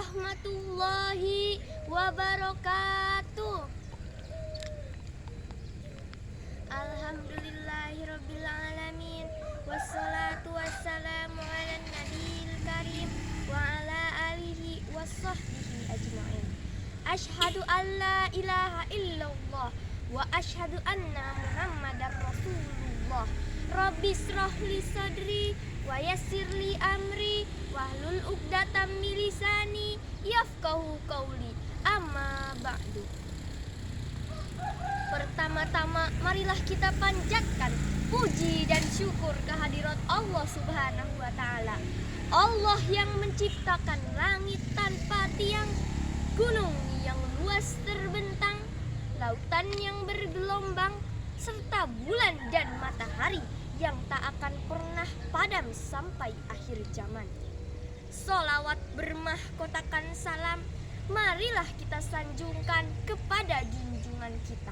warahmatullahi wabarakatuh. Alhamdulillahirabbil alamin, wassalatu wassalamu ala nabiyil karim wa ala alihi washabbihi ajmain. Asyhadu an la ilaha illallah wa asyhadu anna muhammadar rasulullah. Rabbi shrah li sadri wa yassir li amri wahlul 'uqdatam min lisani yafqahu qawli. Amma ba'du. Pertama-tama marilah kita panjatkan puji dan syukur kehadirat Allah Subhanahu wa taala. Allah yang menciptakan langit tanpa tiang, gunung yang luas terbentang, lautan yang bergelombang, serta bulan dan matahari yang tak akan pernah padam sampai akhir zaman. Sholawat bermahkotakan salam, marilah kita sanjungkan kepada junjungan kita,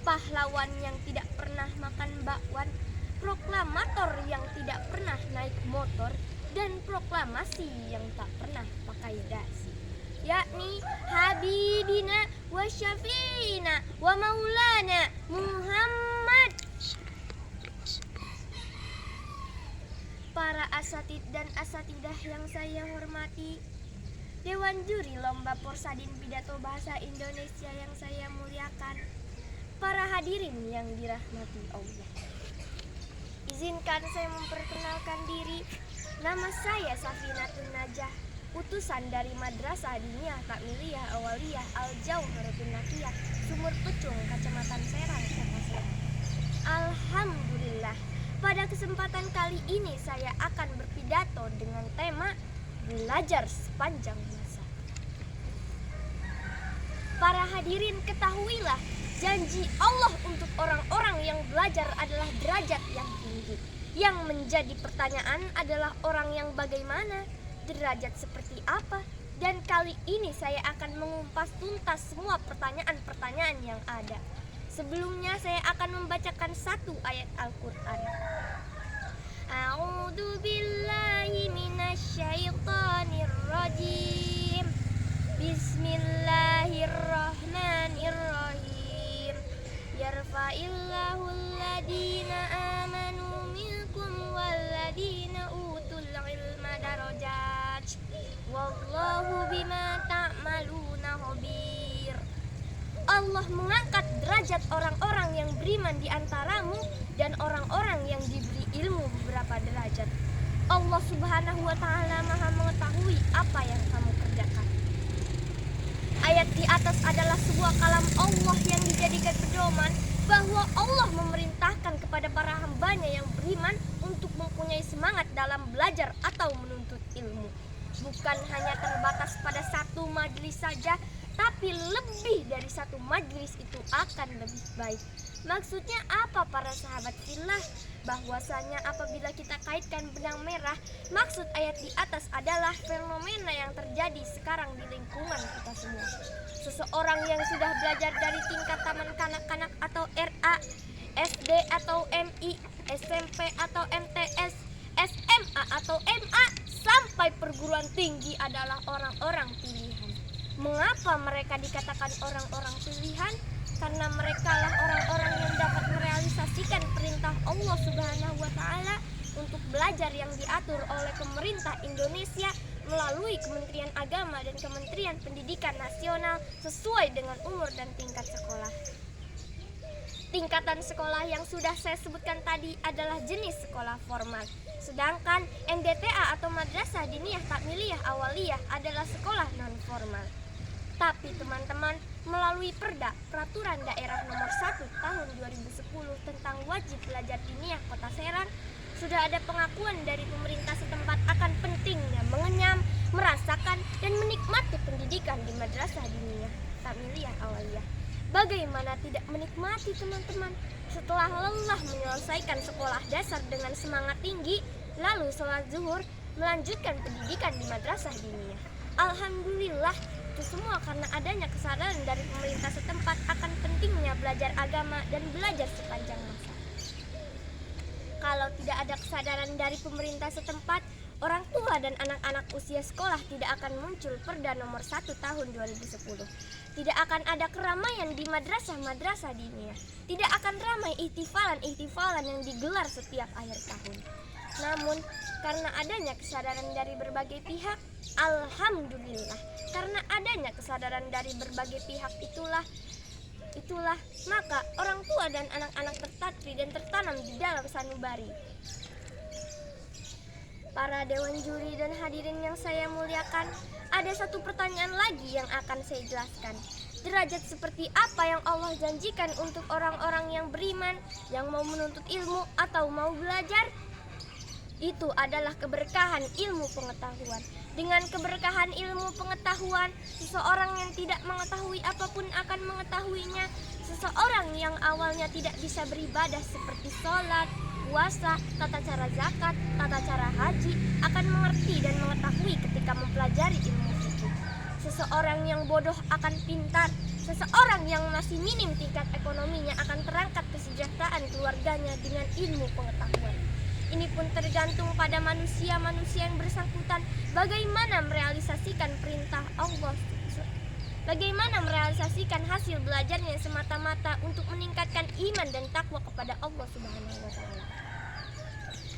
pahlawan yang tidak pernah makan bakwan, proklamator yang tidak pernah naik motor, dan proklamasi yang tak pernah pakai dasi, yakni Habibina wa Syafi'ina wa Maulana Muhammad. Para asatid dan asatidah yang saya hormati, Dewan Juri Lomba Porsadin Pidato Bahasa Indonesia yang saya muliakan, para hadirin yang dirahmati Allah. Izinkan saya memperkenalkan diri. Nama saya Safinatun Najah, utusan dari Madrasah Diniyah Takmiliyah Awaliyah Al-Jauharatun Nakiyah, Sumur Pecung, Kecamatan Serang, Kota Serang. Alhamdulillah, pada kesempatan kali ini saya akan berpidato dengan tema belajar sepanjang masa. Para hadirin, ketahuilah, janji Allah untuk orang-orang yang belajar adalah derajat yang tinggi. Yang menjadi pertanyaan adalah orang yang bagaimana, derajat seperti apa. Dan kali ini saya akan mengupas tuntas semua pertanyaan-pertanyaan yang ada. Sebelumnya saya akan membacakan satu ayat Al-Quran. A'udzu billahi minasyaitonir rajim. Bismillahirrahmanirrahim. Yarfa'illahu alladina amanu minkum walladina utul ilma darajat. Wallahu bima ta'maluna khabir. Allah mengangkat derajat orang-orang yang beriman di antaramu dan orang-orang yang diberi ilmu beberapa derajat. Allah Subhanahu wa taala Maha mengetahui apa yang kamu kerjakan. Ayat di atas adalah sebuah kalam Allah yang dijadikan pedoman bahwa Allah memerintahkan kepada para hambanya yang beriman untuk mempunyai semangat dalam belajar atau menuntut ilmu. Bukan hanya terbatas pada satu majelis saja, tapi lebih dari satu majelis itu akan lebih baik. Maksudnya apa para sahabat fillah? Bahwasanya apabila kita kaitkan benang merah, maksud ayat di atas adalah fenomena yang terjadi sekarang di lingkungan kita semua. Seseorang yang sudah belajar dari tingkat taman kanak-kanak atau RA, SD atau MI, SMP atau MTS, SMA atau MA, sampai perguruan tinggi adalah orang-orang pilihan. Mengapa mereka dikatakan orang-orang pilihan? Karena mereka lah orang-orang yang dapat merealisasikan perintah Allah Subhanahu wa taala untuk belajar yang diatur oleh pemerintah Indonesia melalui Kementerian Agama dan Kementerian Pendidikan Nasional sesuai dengan umur dan tingkat sekolah. Tingkatan sekolah yang sudah saya sebutkan tadi adalah jenis sekolah formal. Sedangkan MDTA atau Madrasah Diniyah Takmiliyah Awaliyah adalah sekolah non formal. Tapi teman-teman, melalui Peraturan Daerah Nomor 1 Tahun 2010 tentang wajib belajar diniyah Kota Serang, sudah ada pengakuan dari pemerintah setempat akan pentingnya mengenyam, merasakan, dan menikmati pendidikan di Madrasah Diniyah Takmiliyah Awaliyah. Bagaimana tidak menikmati, teman-teman? Setelah lelah menyelesaikan sekolah dasar dengan semangat tinggi, lalu sholat zuhur, melanjutkan pendidikan di Madrasah Diniyah. Alhamdulillah, itu semua karena adanya kesadaran dari pemerintah setempat akan pentingnya belajar agama dan belajar sepanjang masa. Kalau tidak ada kesadaran dari pemerintah setempat, orang tua tua dan anak-anak usia sekolah tidak akan muncul Perda Nomor 1 Tahun 2010. Tidak akan ada keramaian di madrasah-madrasah diniyah. Tidak akan ramai ihtifalan-ihtifalan yang digelar setiap akhir tahun. Namun, karena adanya kesadaran dari berbagai pihak, alhamdulillah, karena adanya kesadaran dari berbagai pihak itulah maka orang tua dan anak-anak tertatri dan tertanam di dalam sanubari. Para dewan juri dan hadirin yang saya muliakan, ada satu pertanyaan lagi yang akan saya jelaskan. Derajat seperti apa yang Allah janjikan untuk orang-orang yang beriman, yang mau menuntut ilmu atau mau belajar? Itu adalah keberkahan ilmu pengetahuan. Dengan keberkahan ilmu pengetahuan, seseorang yang tidak mengetahui apapun akan mengetahuinya. Seseorang yang awalnya tidak bisa beribadah seperti sholat, puasa, tata cara zakat, tata cara haji, akan mengerti dan mengetahui ketika mempelajari ilmu fikih. Seseorang yang bodoh akan pintar. Seseorang yang masih minim tingkat ekonominya akan terangkat kesejahteraan keluarganya dengan ilmu pengetahuan. Ini pun tergantung pada manusia-manusia yang bersangkutan, bagaimana merealisasikan perintah Allah, bagaimana merealisasikan hasil belajarnya semata-mata untuk meningkatkan iman dan takwa kepada Allah Subhanahu wa Ta'ala.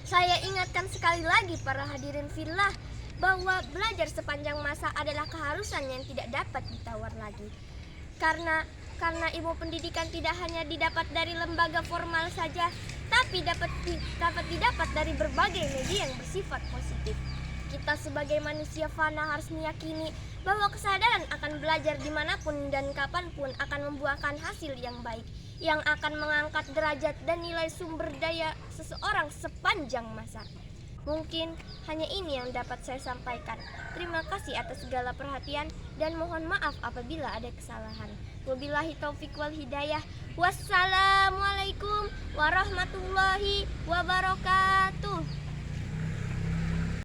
Saya ingatkan sekali lagi para hadirin fillah bahwa belajar sepanjang masa adalah keharusan yang tidak dapat ditawar lagi. Karena ilmu pendidikan tidak hanya didapat dari lembaga formal saja, tapi dapat didapat dari berbagai media yang bersifat positif. Kita sebagai manusia fana harus meyakini bahwa kesadaran akan belajar dimanapun dan kapanpun akan membuahkan hasil yang baik, yang akan mengangkat derajat dan nilai sumber daya seseorang sepanjang masa. Mungkin hanya ini yang dapat saya sampaikan. Terima kasih atas segala perhatian dan mohon maaf apabila ada kesalahan. Wabillahi taufik wal hidayah. Wassalamualaikum warahmatullahi wabarakatuh.